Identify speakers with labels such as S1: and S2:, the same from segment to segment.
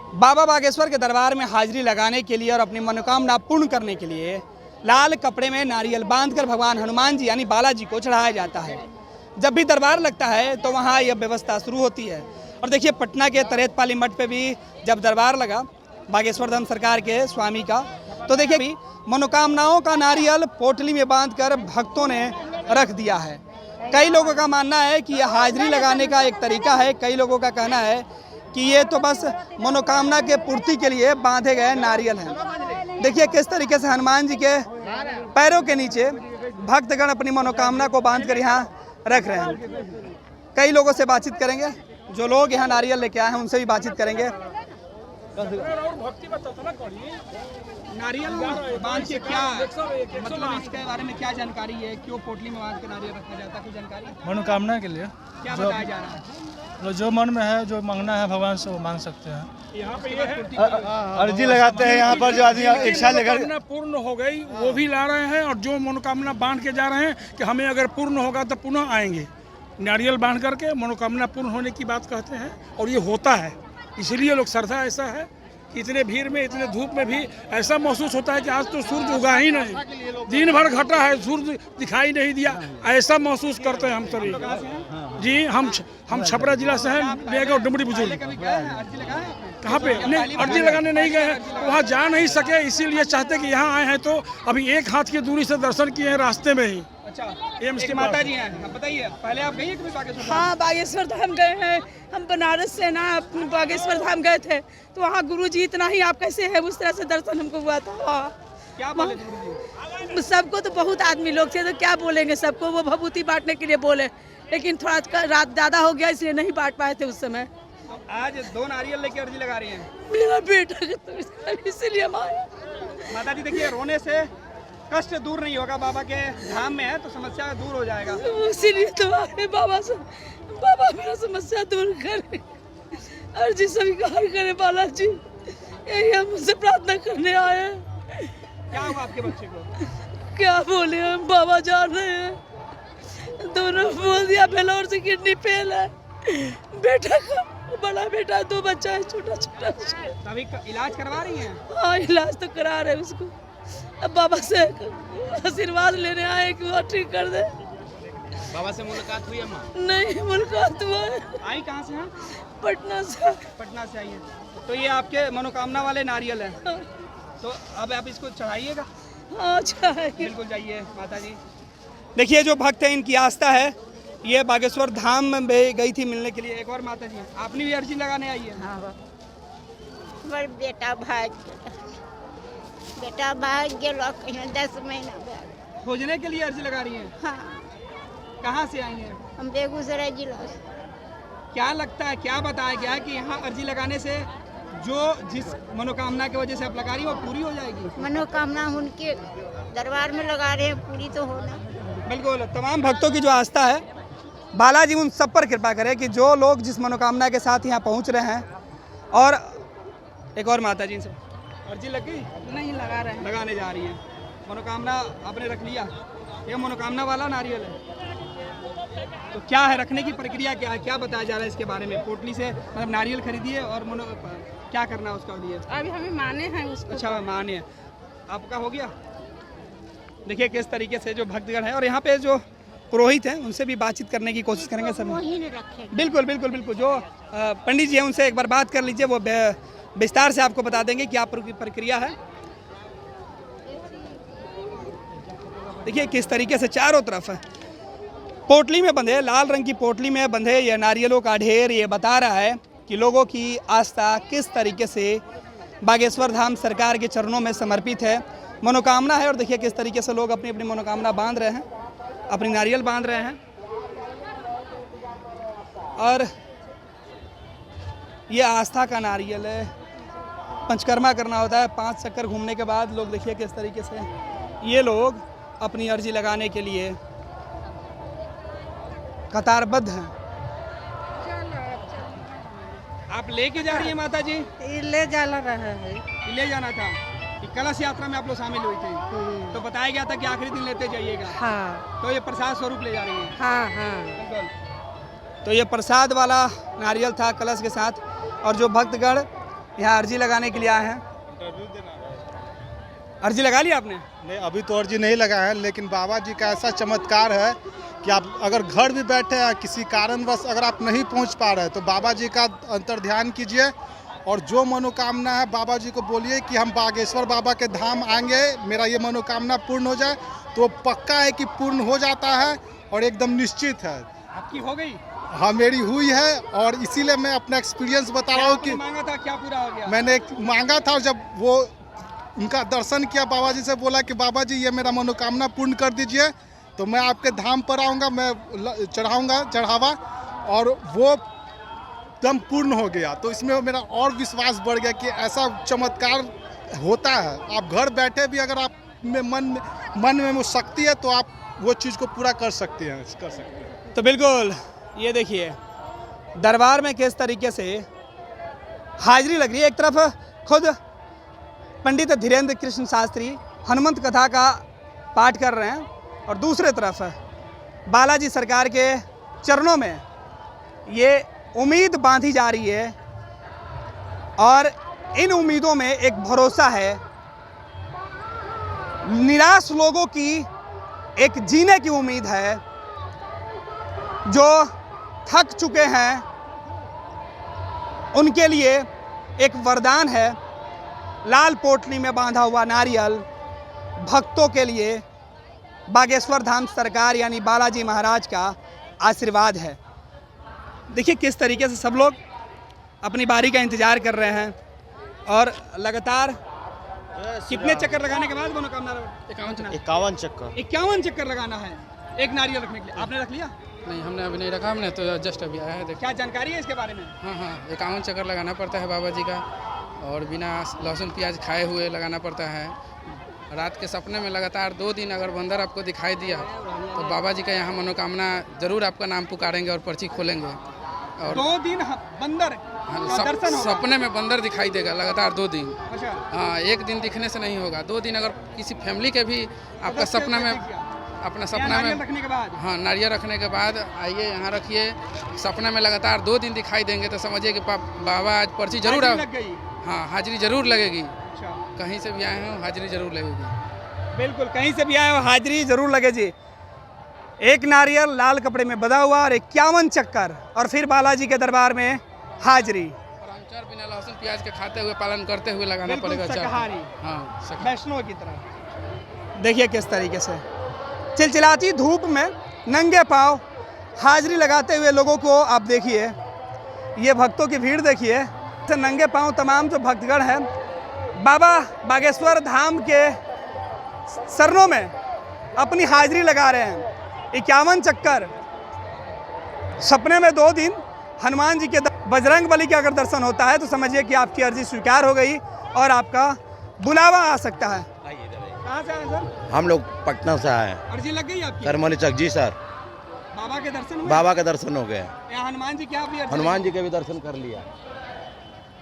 S1: बाबा बागेश्वर के दरबार में हाजिरी लगाने के लिए और अपनी मनोकामना पूर्ण करने के लिए लाल कपड़े में नारियल बांधकर भगवान हनुमान जी यानी बालाजी को चढ़ाया जाता है। जब भी दरबार लगता है तो वहाँ यह व्यवस्था शुरू होती है। और देखिए पटना के तरेतपाली मठ पे भी जब दरबार लगा बागेश्वर धाम सरकार के स्वामी का, तो देखिए भी मनोकामनाओं का नारियल पोटली में बांधकर भक्तों ने रख दिया है। कई लोगों का मानना है कि यह हाजिरी लगाने का एक तरीका है। कई लोगों का कहना है कि ये तो बस मनोकामना के पूर्ति के लिए बांधे गए नारियल हैं। देखिए किस तरीके से हनुमान जी के पैरों के नीचे भक्तगण अपनी मनोकामना को बांधकर यहाँ रख रहे हैं। कई लोगों से बातचीत करेंगे, जो लोग यहाँ नारियल लेके आए हैं उनसे भी बातचीत करेंगे। नारियल बांध के क्या मतलब इसके बारे में क्या जानकारी है, क्यों पोटली में बांध के नारियल रखा जाता है, कुछ जानकारी?
S2: मनोकामना के लिए
S1: क्या बताया जा रहा है?
S2: जो मन में है, जो मांगना है भगवान से वो मांग सकते हैं।
S1: यहाँ पे
S3: अर्जी लगाते हैं यहाँ पर जो आदमी इच्छा लेकर
S4: पूर्ण हो गई वो भी ला रहे हैं, और जो मनोकामना बांध के जा रहे हैं कि हमें अगर पूर्ण होगा तो पुनः आएंगे। नारियल बांध करके मनोकामना पूर्ण होने की बात कहते हैं, और ये होता है। इसलिए लोग श्रद्धा ऐसा है कि इतने भीड़ में, इतने धूप में भी ऐसा महसूस होता है कि आज तो सूरज उगा ही नहीं, दिन भर घटा है, सूरज दिखाई नहीं दिया, ऐसा महसूस करते हैं हम सभी। जी हम छपरा जिला से हैं, ले गए डुमरी बुजुर्ग। कहाँ पे? नहीं, अर्जी लगाने नहीं गए हैं, वहाँ जा नहीं सके, इसीलिए चाहते कि यहाँ आए हैं। तो अभी एक हाथ की दूरी से दर्शन किए हैं रास्ते में ही।
S1: अच्छा, एम्स की माता जी हैं, आप बताइए, पहले आप गई हैं कभी बागेश्वर धाम?
S5: हाँ, बागेश्वर धाम गए हैं हम। बनारस से ना बागेश्वर धाम गए थे, तो वहाँ गुरुजी इतना ही आप कैसे है उस तरह से दर्शन हमको हुआ था।
S1: क्या बोले गुरुजी?
S5: सबको तो बहुत आदमी लोग थे, तो क्या बोलेंगे, सबको वो भभूति बांटने के लिए बोले, लेकिन थोड़ा रात ज़्यादा हो गया इसलिए नहीं बांट पाए थे उस समय।
S1: आज 2 नारियल लेके अर्जी लगा रही हैं?
S5: मेरा बेटा इसीलिए हम आए।
S1: माता जी देखिए, रोने से कष्ट दूर नहीं होगा, बाबा के धाम में है तो समस्या दूर हो जाएगा।
S5: इसीलिए तो आए बाबा से, बाबा मेरा समस्या दूर करे, अर्जी स्वीकार करे बालाजी, यही हम उनसे प्रार्थना करने आए हैं।
S1: क्या हुआ आपके बच्चे को?
S5: क्या बोले, हम बाबा जान रहे हैं, दोनों बोल दिया बेलोर से किडनी फेल है, बेटा का बड़ा बेटा, 2 बच्चा है छोटा छोटा।
S1: अभी इलाज करवा रही हैं?
S5: हाँ, इलाज तो करा रहे उसको। अब बाबा से आशीर्वाद लेने आए कि वो ठीक कर दे।
S1: बाबा से मुलाकात हुई अम्मा?
S5: नहीं, मुलाकात हुआ है।
S1: आई कहाँ से हैं?
S5: पटना से।
S1: पटना से आई है। तो ये आपके मनोकामना वाले नारियल हैं, तो अब आप इसको चढ़ाइएगा?
S5: हाँ, चढ़ाइए।
S1: बिल्कुल, जाइए माता जी। देखिए जो भक्त है इनकी आस्था है, ये बागेश्वर धाम में गई थी मिलने के लिए। एक और माता जी, आपने भी अर्जी लगाने आई है?
S6: हाँ, बेटा भाग गया कहीं 10 महीना बाद।
S1: खोजने के लिए अर्जी लगा रही हैं?
S6: हाँ।
S1: कहाँ से आई हैं?
S6: हम बेगूसराय जिला से।
S1: क्या लगता है, क्या बताया गया है कि यहाँ अर्जी लगाने से जो जिस मनोकामना की वजह से आप लगा रही है वो पूरी हो जाएगी?
S6: मनोकामना उनके दरबार में लगा रहे हैं, पूरी तो होना।
S1: बिल्कुल, तमाम भक्तों की जो आस्था है, बालाजी उन सब पर कृपा करे कि जो लोग जिस मनोकामना के साथ यहाँ पहुँच रहे हैं। और एक और माता जी से अर्जी लग गई?
S5: नहीं लगा रहे हैं,
S1: लगाने जा रही है। मनोकामना आपने रख लिया? ये मनोकामना वाला नारियल है, तो क्या है, रखने की प्रक्रिया क्या है, क्या बताया जा रहा है इसके बारे में? पोटली से मतलब नारियल खरीदिए और क्या करना है उसका लिए?
S5: अभी हमें माने हैं उसको।
S1: अच्छा, माने हैं। आपका हो गया? देखिए किस तरीके से जो भक्तगण है, और यहाँ पे जो पुरोहित हैं उनसे भी बातचीत करने की कोशिश करेंगे सब। बिल्कुल बिल्कुल बिल्कुल, जो पंडित जी हैं उनसे एक बार बात कर लीजिए, वो विस्तार से आपको बता देंगे क्या प्रक्रिया है। देखिए किस तरीके से चारों तरफ है पोटली में बंधे, लाल रंग की पोटली में बंधे ये नारियलों का ढेर, ये बता रहा है कि लोगों की आस्था किस तरीके से बागेश्वर धाम सरकार के चरणों में समर्पित है, मनोकामना है। और देखिए किस तरीके से लोग अपनी अपनी मनोकामना बांध रहे हैं, अपनी नारियल बांध रहे हैं। और ये आस्था का नारियल है, पंचकर्मा करना होता है, 5 चक्कर घूमने के बाद लोग देखिए किस तरीके से ये लोग अपनी अर्जी लगाने के लिए कतारबद्ध हैं। आप लेके जा रही हैं माता जी?
S5: ले जाना रहा है,
S1: ले जाना था। कलश यात्रा में आप लोग शामिल हुई थी, तो बताया गया था कि आखिरी दिन लेते जाइएगा।
S5: हाँ।
S1: तो ये प्रसाद स्वरूप ले जा रही है?
S5: हाँ हाँ।
S1: तो ये प्रसाद वाला नारियल था कलश के साथ। और जो भक्तगण यहाँ अर्जी लगाने के लिए आए हैं। अर्जी लगा लिया आपने?
S3: नहीं, अभी तो अर्जी नहीं लगा है, लेकिन बाबा जी का ऐसा चमत्कार है कि आप अगर घर भी बैठे हैं, किसी कारणवश अगर आप नहीं पहुंच पा रहे तो बाबा जी का अंतर ध्यान कीजिए और जो मनोकामना है बाबा जी को बोलिए कि हम बागेश्वर बाबा के धाम आएंगे, मेरा ये मनोकामना पूर्ण हो जाए, तो पक्का है कि पूर्ण हो जाता है और एकदम निश्चित है।
S1: आपकी हो गई?
S3: हाँ, मेरी हुई है और इसीलिए मैं अपना एक्सपीरियंस बता रहा हूँ कि
S1: मांगा था, क्या पूरा हो गया?
S3: मैंने मांगा था, जब वो उनका दर्शन किया, बाबा जी से बोला कि बाबा जी ये मेरा मनोकामना पूर्ण कर दीजिए, तो मैं आपके धाम पर आऊँगा, मैं चढ़ाऊँगा चढ़ावा, और वो एकदम पूर्ण हो गया। तो इसमें मेरा और विश्वास बढ़ गया कि ऐसा चमत्कार होता है। आप घर बैठे भी अगर आप में मन में वो शक्ति है तो आप वो चीज़ को पूरा कर सकते हैं।
S1: तो बिल्कुल ये देखिए दरबार में किस तरीके से हाजिरी लग रही है। एक तरफ खुद पंडित धीरेन्द्र कृष्ण शास्त्री हनुमंत कथा का पाठ कर रहे हैं और दूसरे तरफ बालाजी सरकार के चरणों में ये उम्मीद बांधी जा रही है और इन उम्मीदों में एक भरोसा है। निराश लोगों की एक जीने की उम्मीद है, जो थक चुके हैं उनके लिए एक वरदान है। लाल पोटली में बांधा हुआ नारियल भक्तों के लिए बागेश्वर धाम सरकार यानी बालाजी महाराज का आशीर्वाद है। देखिए किस तरीके से सब लोग अपनी बारी का इंतजार कर रहे हैं और लगातार कितने चक्कर लगाने के बाद मनोकामना? 51 चक्कर लगाना है एक नारियल रखने के लिए। आपने रख लिया?
S7: नहीं, हमने अभी नहीं रखा, हमने तो जस्ट अभी आया है। देखिए
S1: क्या जानकारी है इसके बारे में?
S7: हाँ, 51 चक्कर लगाना पड़ता है बाबा जी का, और बिना लहसुन प्याज खाए हुए लगाना पड़ता है। रात के सपने में लगातार 2 दिन अगर बंदर आपको दिखाई दिया तो बाबा जी का यहाँ मनोकामना जरूर आपका नाम पुकारेंगे और पर्ची खोलेंगे। और
S1: 2 दिन बंदर दर्शन होगा?
S7: सपने में बंदर दिखाई देगा लगातार 2 दिन।
S1: अच्छा।
S7: हाँ, एक दिन दिखने से नहीं होगा, 2 दिन अगर किसी फैमिली के भी आपका सपना में, अपना सपना में
S1: रखने के बाद,
S7: हाँ, नारियल रखने के बाद आइए यहाँ रखिए, सपना में लगातार 2 दिन दिखाई देंगे तो समझिए कि बाबा आज पर्ची जरूर
S1: लग गई।
S7: हाँ, हाजिरी जरूर लगेगी।
S1: अच्छा।
S7: कहीं से भी आए हो हाजिरी जरूर लगेगी।
S1: बिल्कुल, कहीं से भी आए हो हाजिरी जरूर लगे जी। एक नारियल लाल कपड़े में बंधा हुआ और 51 चक्कर और फिर बालाजी के दरबार में हाजिरी।
S7: और हम चार बिना लहसुन प्याज के खाते हुए पालन करते हुए लगाना पड़ेगा।
S1: शाकाहारी,
S7: हाँ,
S1: वैष्णव की तरह। देखिए किस तरीके से चिलचिलाती धूप में नंगे पांव हाजिरी लगाते हुए लोगों को आप देखिए, ये भक्तों की भीड़ देखिए। नंगे पांव तमाम जो भक्तगण हैं बाबा बागेश्वर धाम के शरणों में अपनी हाजिरी लगा रहे हैं। 51 चक्कर, सपने में 2 दिन हनुमान जी के बजरंग बली का अगर दर्शन होता है तो समझिए कि आपकी अर्जी स्वीकार हो गई और आपका बुलावा आ सकता है। कहाँ से आए सर?
S8: हम लोग पटना से आए हैं।
S1: अर्जी लग गई आपकी?
S8: करमली चक जी सर।
S1: बाबा के दर्शन हुए?
S8: बाबा के दर्शन हो गए।
S1: यहाँ हनुमान जी क्या भी?
S8: हनुमान जी के भी दर्शन कर लिया।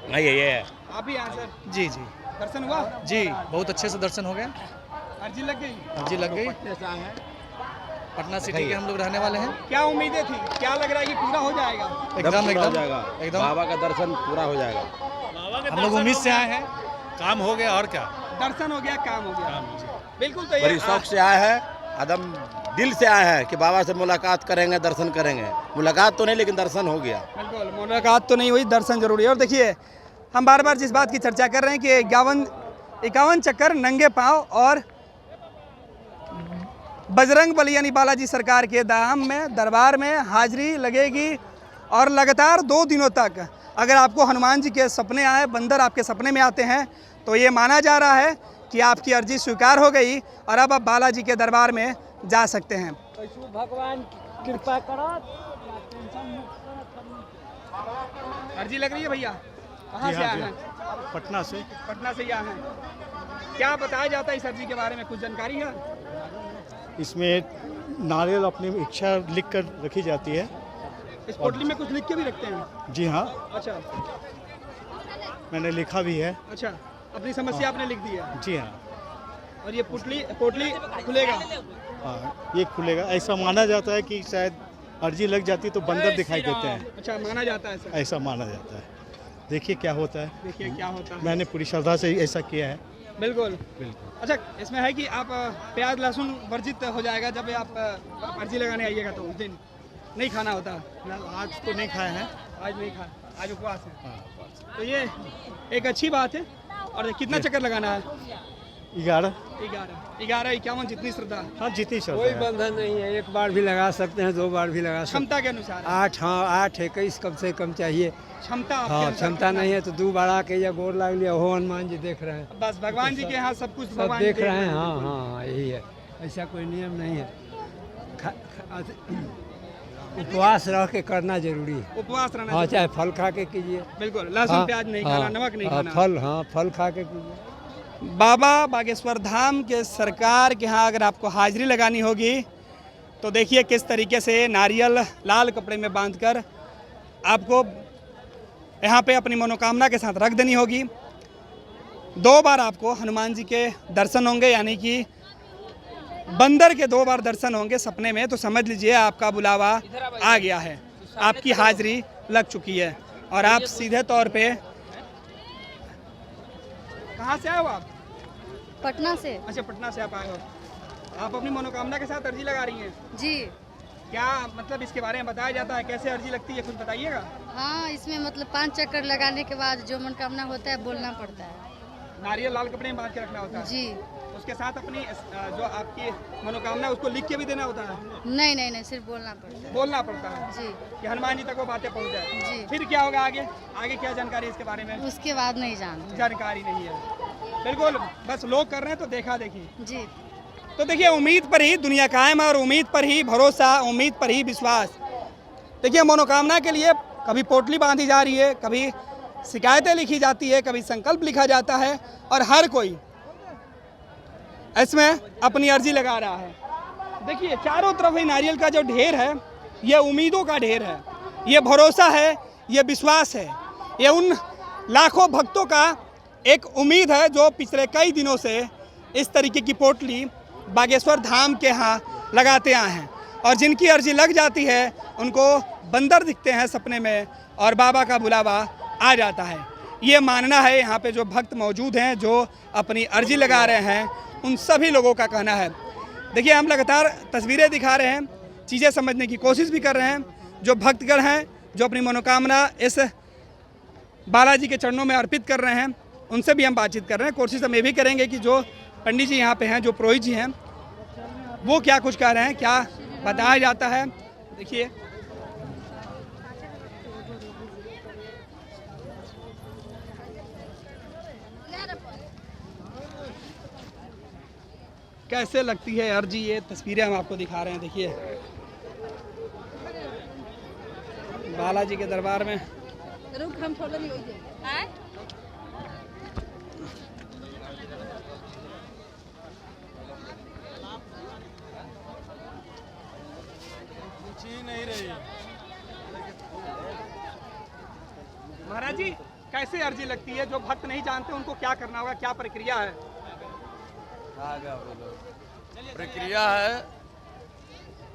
S8: नहीं ये है।
S1: आप भी आए सर?
S2: जी
S1: दर्शन हुआ?
S2: जी, बहुत अच्छे से दर्शन हो गए।
S1: अर्जी लग गई?
S2: अर्जी लग गई। पटना सिटी के हम लोग रहने वाले हैं।
S1: क्या उम्मीदें थी? क्या लग रहा है कि पूरा हो जाएगा?
S8: एकदम बाबा का दर्शन पूरा हो जाएगा।
S2: हम लोग उम्मीद से आए हैं, काम हो गया और क्या,
S1: दर्शन हो गया, काम हो गया। बिल्कुल। तो
S8: बड़ी शौक से आए हैं, एकदम दिल से आए हैं कि बाबा से मुलाकात करेंगे, दर्शन करेंगे। मुलाकात तो नहीं लेकिन दर्शन हो गया।
S1: बिल्कुल, मुलाकात तो नहीं हुई, दर्शन जरूरी है। और देखिए हम बार बार जिस बात की चर्चा कर रहे हैं कि 51 चक्कर नंगे पांव और बजरंग बली यानी बालाजी सरकार के धाम में दरबार में हाजिरी लगेगी और लगातार 2 दिनों तक अगर आपको हनुमान जी के सपने आए, बंदर आपके सपने में आते हैं तो ये माना जा रहा है कि आपकी अर्जी स्वीकार हो गई और अब आप बालाजी के दरबार में जा सकते हैं।
S5: भगवान कृपा करो।
S1: अर्जी लग रही है भैया? कहाँ से आए हैं?
S3: पटना से।
S1: पटना से ही आए हैं। क्या बताया जाता है इस अर्जी के बारे में, कुछ जानकारी है?
S3: इसमें नारियल अपनी इच्छा लिख कर रखी जाती है।
S1: इस पोटली में कुछ लिख के भी रखते हैं?
S3: जी हाँ,
S1: अच्छा,
S3: मैंने लिखा भी है।
S1: अच्छा, अपनी समस्या आपने लिख दी है?
S3: जी हाँ।
S1: और ये पोटली खुलेगा?
S3: हाँ, ये खुलेगा। ऐसा माना जाता है कि शायद अर्जी लग जाती तो बंदर दिखाई देते हैं।
S1: अच्छा, माना जाता है सर?
S3: ऐसा माना जाता है।
S9: देखिए क्या होता है।
S1: देखिए क्या होता है।
S9: मैंने पूरी श्रद्धा से ऐसा किया है।
S1: बिल्कुल।
S9: बिल्कुल।
S1: अच्छा, इसमें है कि आप प्याज लहसुन वर्जित हो जाएगा जब आप अर्जी लगाने आइएगा, तो उस दिन नहीं खाना होता।
S9: आज तो नहीं खाए हैं।
S1: आज नहीं खा, आज उपवास है। तो ये एक अच्छी बात है। और कितना चक्कर लगाना है?
S9: 11।
S1: 51 जितनी श्रद्धा।
S9: हाँ, जितनी श्रद्धा
S10: कोई
S9: है।
S10: बंधन नहीं है, एक बार भी लगा सकते हैं, 2 बार भी लगा सकते
S1: क्षमता के अनुसार।
S10: हैं। 8, हाँ 8 21 कम से कम चाहिए।
S1: क्षमता आपके
S10: हाँ,
S1: अनुसार
S10: क्षमता
S1: कितना
S10: नहीं है तो 2 बार आके या गोर लाग लिया हो, हनुमान जी देख रहे हैं।
S1: बस भगवान जी के यहाँ सब कुछ
S10: सब
S1: भगवान
S10: देख
S1: जी
S10: रहे हैं। हाँ हाँ, यही है, ऐसा कोई नियम नहीं है। उपवास रह के करना जरूरी है।
S1: उपवास रहना
S10: हाँ,
S1: चाहिए।
S10: चाहे फल खा के कीजिए।
S1: बिल्कुल, लहसुन
S10: हाँ,
S1: प्याज नहीं
S10: हाँ,
S1: खाना, नमक नहीं
S10: हाँ,
S1: खाना।
S10: फल खा के कीजिए।
S1: बाबा बागेश्वर धाम के सरकार के यहाँ अगर आपको हाजिरी लगानी होगी तो देखिए किस तरीके से नारियल लाल कपड़े में बांधकर आपको यहाँ पे अपनी मनोकामना के साथ रख देनी होगी। 2 बार आपको हनुमान जी के दर्शन होंगे, यानी कि बंदर के 2 बार दर्शन होंगे सपने में। तो समझ लीजिए आपका बुलावा आ गया है, आपकी हाजिरी लग चुकी है और आप सीधे तौर पे कहाँ से आए हो आप?
S11: पटना से।
S1: अच्छा, पटना से आप आए हो। आप अपनी मनोकामना के साथ अर्जी लगा रही हैं?
S11: जी।
S1: क्या मतलब इसके बारे में बताया जाता है, कैसे अर्जी लगती है, कुछ बताइएगा?
S11: हाँ, इसमें मतलब 5 चक्कर लगाने के बाद जो मनोकामना होता है बोलना पड़ता है।
S1: नारियल लाल कपड़े में बांध के रखना होता है?
S11: जी।
S1: उसके साथ अपनी जो आपकी मनोकामना है उसको लिख के भी देना होता है?
S11: नहीं, सिर्फ बोलना पड़ता है।
S1: बोलना पड़ता है
S11: जी।
S1: कि हनुमान जी तक वो बातें पहुँच जाए।
S11: जी।
S1: फिर क्या होगा आगे? आगे क्या जानकारी इसके बारे में?
S11: उसके बाद नहीं जानते।
S1: जानकारी नहीं है। बिल्कुल, बस लोग कर रहे हैं तो देखा देखी।
S11: जी।
S1: तो देखिए, उम्मीद पर ही दुनिया कायम है और उम्मीद पर ही भरोसा, उम्मीद पर ही विश्वास। देखिए, मनोकामना के लिए कभी पोटली बांधी जा रही है, कभी शिकायतें लिखी जाती है, कभी संकल्प लिखा जाता है और हर कोई इसमें अपनी अर्जी लगा रहा है। देखिए, चारों तरफ ही नारियल का जो ढेर है, ये उम्मीदों का ढेर है, ये भरोसा है, ये विश्वास है, ये उन लाखों भक्तों का एक उम्मीद है जो पिछले कई दिनों से इस तरीके की पोटली बागेश्वर धाम के यहाँ लगाते आए हैं और जिनकी अर्जी लग जाती है उनको बंदर दिखते हैं सपने में और बाबा का बुलावा आ जाता है। ये मानना है यहाँ पे जो भक्त मौजूद हैं, जो अपनी अर्जी लगा रहे हैं, उन सभी लोगों का कहना है। देखिए, हम लगातार तस्वीरें दिखा रहे हैं, चीज़ें समझने की कोशिश भी कर रहे हैं। जो भक्तगण हैं, जो अपनी मनोकामना इस बालाजी के चरणों में अर्पित कर रहे हैं, उनसे भी हम बातचीत कर रहे हैं। कोशिश हम ये भी करेंगे कि जो पंडित जी यहाँ पे हैं, जो पुरोहित जी हैं, वो क्या कुछ कह रहे हैं, क्या बताया जाता है। देखिए, कैसे लगती है अर्जी, ये तस्वीरें हम आपको दिखा रहे हैं। देखिए, बालाजी के दरबार में
S2: नहीं रही।
S1: महाराज जी, कैसे अर्जी लगती है? जो भक्त नहीं जानते उनको क्या करना होगा, क्या प्रक्रिया है?
S2: प्रक्रिया है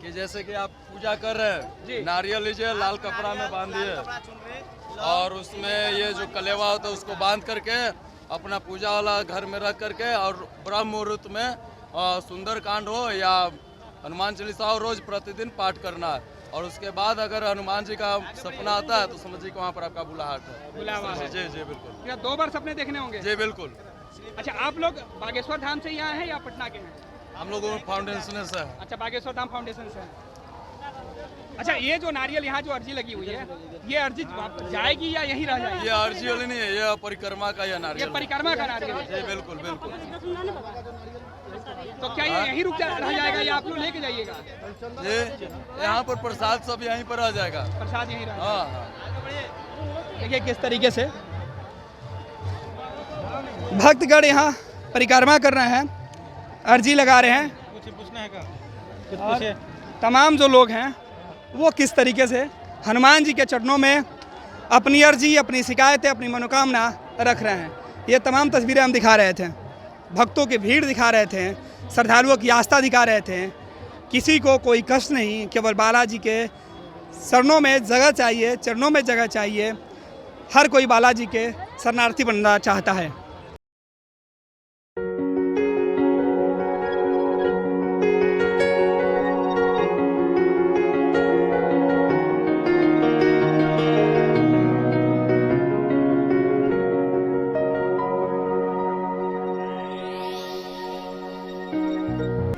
S2: कि जैसे कि आप पूजा कर रहे हैं, नारियल लीजिए, लाल कपड़ा में बांधिए और उसमें ये जो कलेवा होता है उसको बांध करके अपना पूजा वाला घर में रख करके और ब्रह्म मुहूर्त में सुंदर कांड हो या हनुमान चालीसा हो, रोज प्रतिदिन पाठ करना है। और उसके बाद अगर हनुमान जी का सपना आता है तो समझिए कि वहाँ पर आपका बुलाहट है।
S1: बुलावा है।
S2: जी जी बिल्कुल।
S1: क्या 2 बार सपने देखने होंगे?
S2: जी बिल्कुल।
S1: अच्छा, आप लोग बागेश्वर धाम से ही आए हैं या पटना के हैं?
S2: हम लोग फाउंडेशन से है।
S1: अच्छा, बागेश्वर धाम फाउंडेशन से हैं। अच्छा, ये जो नारियल यहाँ जो अर्जी लगी हुई है, ये अर्जी जाएगी या यहीं रह जाएगी?
S2: ये अर्जी वाली नहीं है, ये परिक्रमा का या नारियल।
S1: ये परिक्रमा का नारियल है?
S2: जी बिल्कुल बिल्कुल।
S1: तो क्या ये यहीं रह जाएगा या आप लोग लेके जाइएगा?
S2: जी, यहाँ पर प्रसाद सब यहीं पर आ जाएगा।
S1: प्रसाद यहीं रह
S2: हाँ।
S1: देखिए किस तरीके से भक्तगण यहाँ परिक्रमा कर रहे हैं, अर्जी लगा रहे हैं। और तमाम जो लोग हैं वो किस तरीके से हनुमान जी के चरणों में अपनी अर्जी, अपनी शिकायतें, अपनी मनोकामना रख रहे हैं। ये तमाम तस्वीरें हम दिखा रहे थे, भक्तों की भीड़ दिखा रहे थे, श्रद्धालुओं की आस्था दिखा रहे थे। किसी को कोई कष्ट नहीं, केवल बालाजी के चरणों में जगह चाहिए, चरणों में जगह चाहिए। हर कोई बालाजी के शरणार्थी बनना चाहता है।